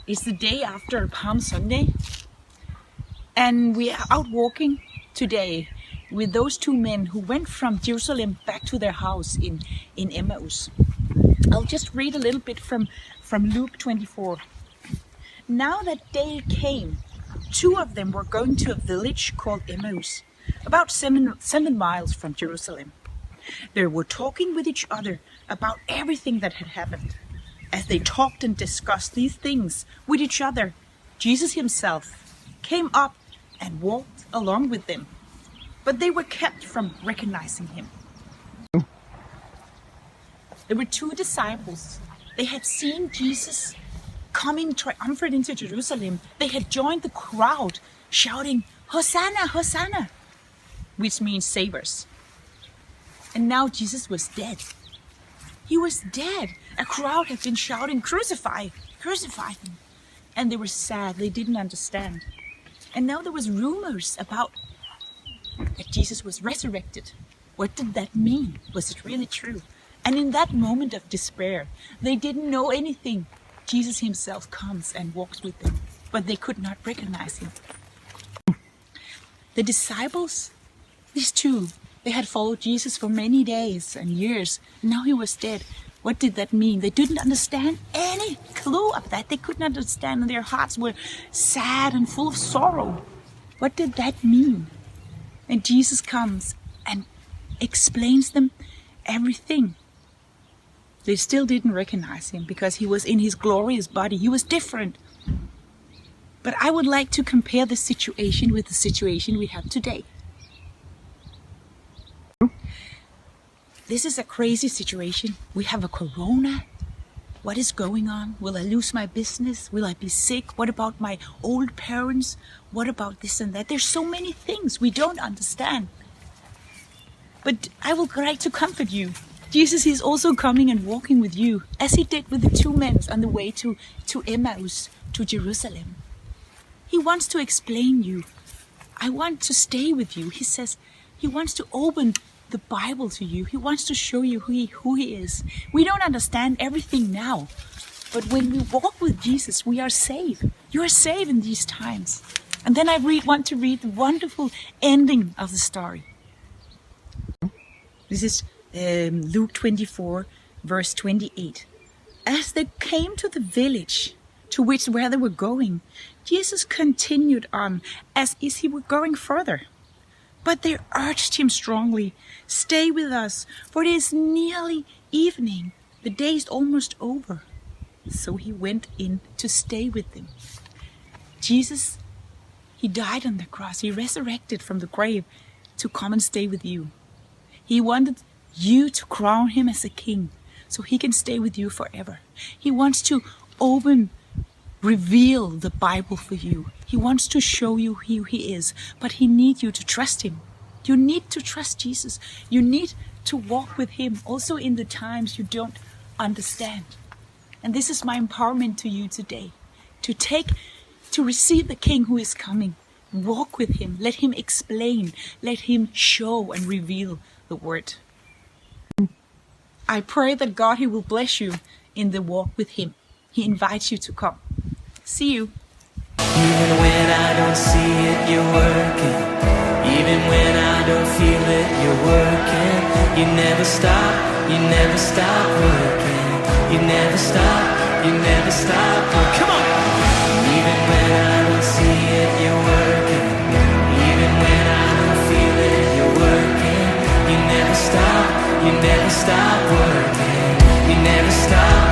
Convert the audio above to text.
It's the day after Palm Sunday, and we are out walking today with those two men who went from Jerusalem back to their house in Emmaus. I'll just read a little bit from Luke 24. Now that day came, two of them were going to a village called Emmaus, about 7 miles from Jerusalem. They were talking with each other about everything that had happened. As they talked and discussed these things with each other, Jesus himself came up and walked along with them, but they were kept from recognizing him. There were two disciples. They had seen Jesus coming triumphant into Jerusalem. They had joined the crowd shouting, "Hosanna, Hosanna," which means save us. And now Jesus was dead. He was dead. A crowd had been shouting, "Crucify, crucify him." And they were sad. They didn't understand. And now there was rumors about that Jesus was resurrected. What did that mean? Was it really true? And in that moment of despair, they didn't know anything. Jesus himself comes and walks with them, but they could not recognize him. The disciples, these two, they had followed Jesus for many days and years. And now he was dead. What did that mean? They didn't understand any clue of that. They couldn't understand, and their hearts were sad and full of sorrow. What did that mean? And Jesus comes and explains them everything. They still didn't recognize him because he was in his glorious body. He was different. But I would like to compare this situation with the situation we have today. This is a crazy situation. We have a corona. What is going on? Will I lose my business? Will I be sick? What about my old parents? What about this and that? There's so many things we don't understand. But I would like to comfort you. Jesus is also coming and walking with you, as he did with the two men on the way to Emmaus, to Jerusalem. He wants to explain you. I want to stay with you. He says he wants to open the Bible to you. He wants to show you who he is. We don't understand everything now, but when we walk with Jesus, we are saved. You are saved in these times. And then I want to read the wonderful ending of the story. This is Luke 24, verse 28. As they came to the village where they were going, Jesus continued on as if he were going further. But they urged him strongly, "Stay with us, for it is nearly evening. The day is almost over." So he went in to stay with them. Jesus, he died on the cross. He resurrected from the grave to come and stay with you. He wanted you to crown him as a king so he can stay with you forever. He wants to reveal the Bible for you. He wants to show you who he is, but he needs you to trust him. You need to trust Jesus. You need to walk with him also in the times you don't understand. And this is my empowerment to you today, to receive the King who is coming. Walk with him. Let him explain. Let him show and reveal the word. I pray that God, he will bless you in the walk with him. He invites you to come. See you. Even when I don't see it, you're working. Even when I don't feel it, you're working. You never stop working. You never stop working. Come on! Even when I don't see it, you're working. Even when I don't feel it, you're working. You never stop working. You never stop